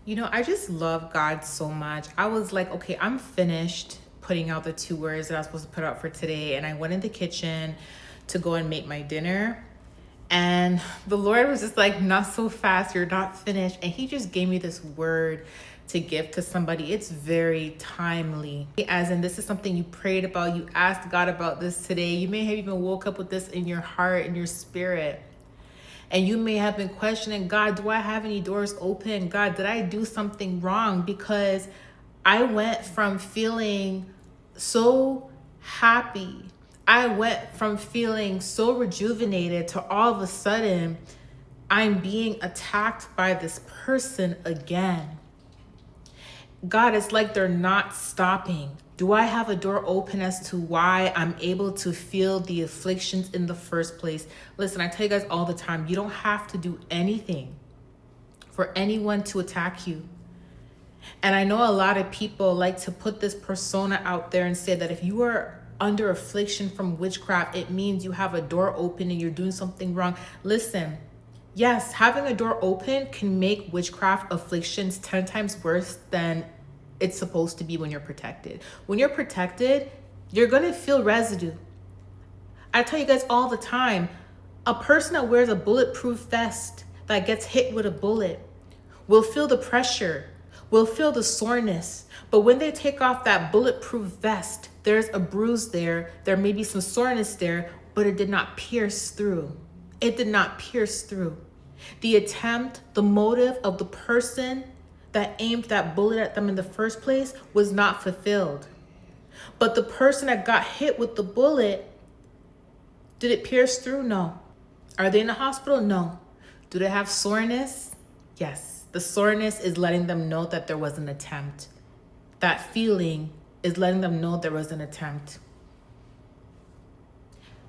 I just love God so much. I was like, okay, I'm finished putting out the 2 words that I was supposed to put out for today. And I went in the kitchen to go and make my dinner. And the Lord was just like, not so fast, you're not finished. And He just gave me this word to give to somebody. It's very timely. As in, this is something you prayed about, you asked God about this today. You may have even woke up with this in your heart, in your spirit. And you may have been questioning, God, do I have any doors open? God, did I do something wrong? Because I went from feeling so happy. I went from feeling so rejuvenated to all of a sudden, I'm being attacked by this person again. God, it's like they're not stopping. Do I have a door open as to why I'm able to feel the afflictions in the first place? Listen, I tell you guys all the time, you don't have to do anything for anyone to attack you. And I know a lot of people like to put this persona out there and say that if you are under affliction from witchcraft, it means you have a door open and you're doing something wrong. Listen, yes, having a door open can make witchcraft afflictions 10 times worse than it's supposed to be when you're protected. When you're protected, you're going to feel residue. I tell you guys all the time, a person that wears a bulletproof vest that gets hit with a bullet will feel the pressure, will feel the soreness. But when they take off that bulletproof vest, there's a bruise there. There may be some soreness there, but it did not pierce through. It did not pierce through. The attempt, the motive of the person that aimed that bullet at them in the first place was not fulfilled. But the person that got hit with the bullet, did it pierce through? No. Are they in the hospital? No. Do they have soreness? Yes. The soreness is letting them know that there was an attempt. That feeling is letting them know there was an attempt.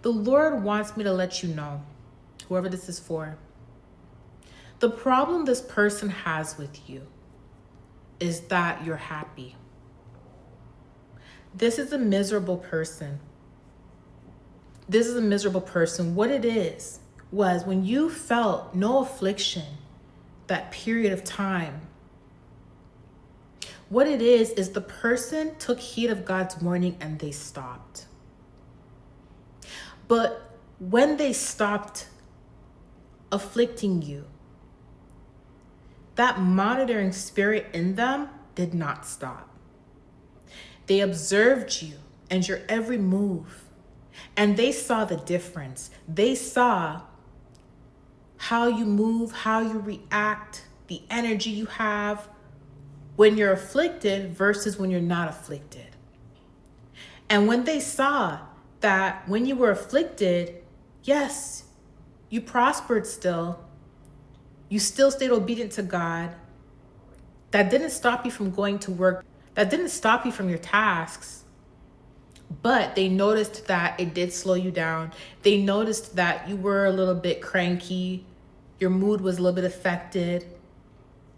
The Lord wants me to let you know, whoever this is for, the problem this person has with you is that you're happy. This is a miserable person. This is a miserable person. What it is was when you felt no affliction, that period of time, what it is the person took heed of God's warning and they stopped. But when they stopped afflicting you, that monitoring spirit in them did not stop. They observed you and your every move, and they saw the difference. They saw how you move, how you react, the energy you have when you're afflicted versus when you're not afflicted. And when they saw that when you were afflicted, yes, you prospered still, you still stayed obedient to God. That didn't stop you from going to work. That didn't stop you from your tasks. But they noticed that it did slow you down. They noticed that you were a little bit cranky. Your mood was a little bit affected.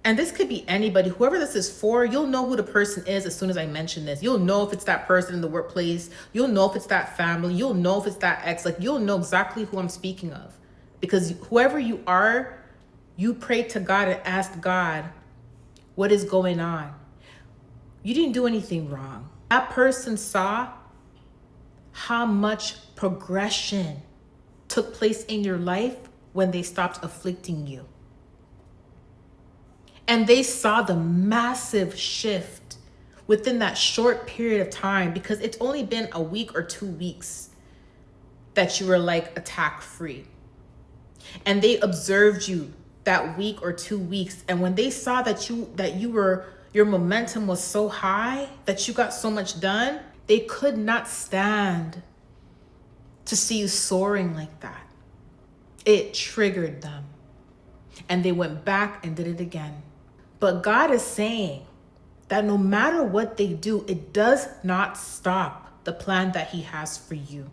And this could be anybody. Whoever this is for, you'll know who the person is as soon as I mention this. You'll know if it's that person in the workplace. You'll know if it's that family. You'll know if it's that ex. Like, you'll know exactly who I'm speaking of. Because whoever you are, you prayed to God and asked God, what is going on? You didn't do anything wrong. That person saw how much progression took place in your life when they stopped afflicting you. And they saw the massive shift within that short period of time, because it's only been a week or 2 weeks that you were like attack free. And they observed you that week or 2 weeks. And when they saw that your momentum was so high, that you got so much done, they could not stand to see you soaring like that. It triggered them. And they went back and did it again. But God is saying that no matter what they do, it does not stop the plan that He has for you.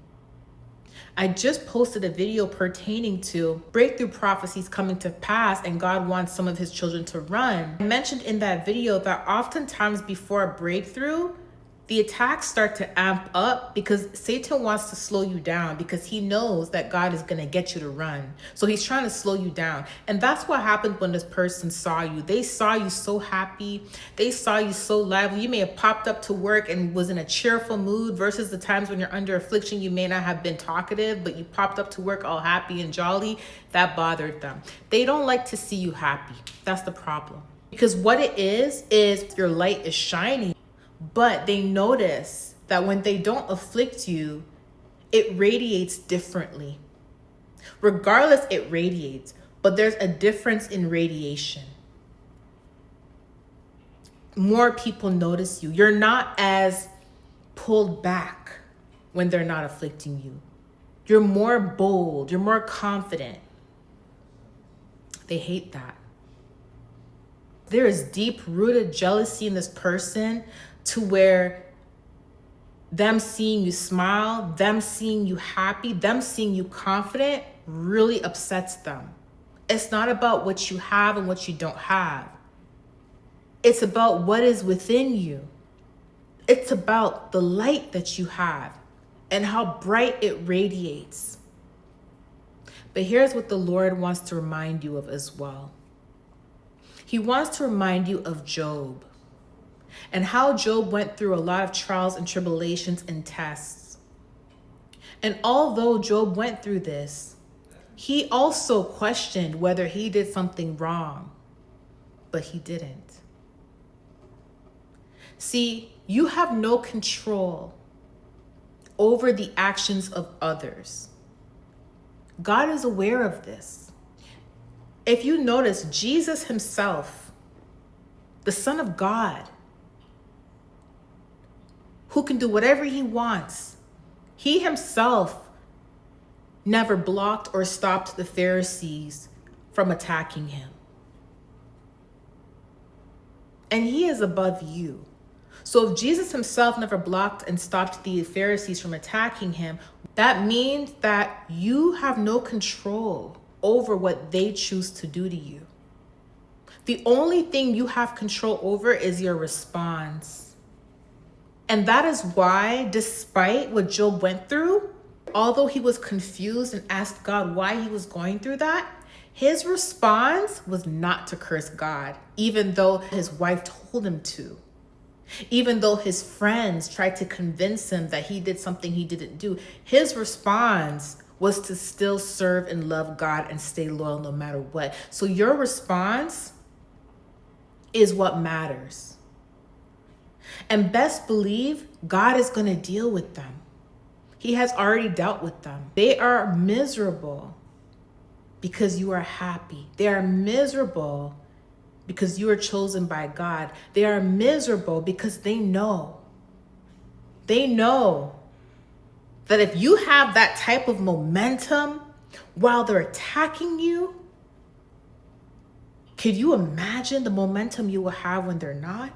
I just posted a video pertaining to breakthrough prophecies coming to pass, and God wants some of His children to run. I mentioned in that video that oftentimes before a breakthrough, the attacks start to amp up because Satan wants to slow you down because he knows that God is going to get you to run. So he's trying to slow you down. And that's what happened when this person saw you. They saw you so happy. They saw you so lively. You may have popped up to work and was in a cheerful mood versus the times when you're under affliction. You may not have been talkative, but you popped up to work all happy and jolly. That bothered them. They don't like to see you happy. That's the problem. Because what it is your light is shining. But they notice that when they don't afflict you, it radiates differently. Regardless, it radiates, but there's a difference in radiation. More people notice you. You're not as pulled back when they're not afflicting you. You're more bold. You're more confident. They hate that. There is deep-rooted jealousy in this person to where them seeing you smile, them seeing you happy, them seeing you confident really upsets them. It's not about what you have and what you don't have. It's about what is within you. It's about the light that you have and how bright it radiates. But here's what the Lord wants to remind you of as well. He wants to remind you of Job and how Job went through a lot of trials and tribulations and tests. And although Job went through this, he also questioned whether he did something wrong, but he didn't. See, you have no control over the actions of others. God is aware of this. If you notice, Jesus himself, the Son of God, who can do whatever he wants, he himself never blocked or stopped the Pharisees from attacking him. And he is above you. So if Jesus himself never blocked and stopped the Pharisees from attacking him, that means that you have no control over what they choose to do to you. The only thing you have control over is your response. And that is why, despite what Job went through, although he was confused and asked God why he was going through that, his response was not to curse God, even though his wife told him to. Even though his friends tried to convince him that he did something he didn't do, his response was to still serve and love God and stay loyal no matter what. So your response is what matters. And best believe God is going to deal with them. He has already dealt with them. They are miserable because you are happy. They are miserable because you are chosen by God. They are miserable because they know that if you have that type of momentum while they're attacking you, could you imagine the momentum you will have when they're not?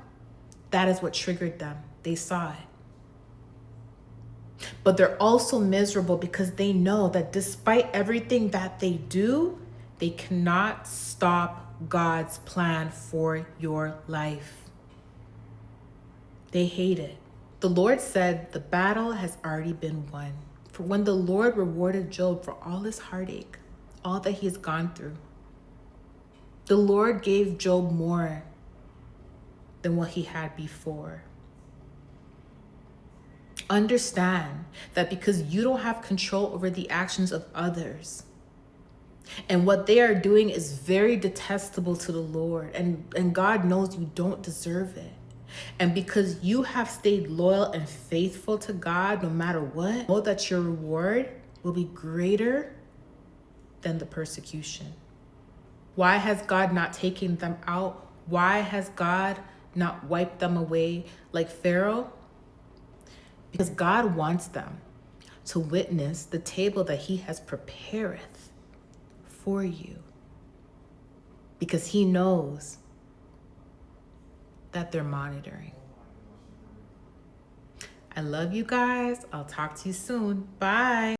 That is what triggered them. They saw it. But they're also miserable because they know that despite everything that they do, they cannot stop God's plan for your life. They hate it. The Lord said the battle has already been won. For when the Lord rewarded Job for all his heartache, all that he has gone through, the Lord gave Job more than what he had before. Understand that because you don't have control over the actions of others, and what they are doing is very detestable to the Lord, and God knows you don't deserve it. And because you have stayed loyal and faithful to God no matter what, know that your reward will be greater than the persecution. Why has God not taken them out? Why has God not wiped them away like Pharaoh? Because God wants them to witness the table that he has prepareth for you. Because he knows that they're monitoring. I love you guys. I'll talk to you soon. Bye.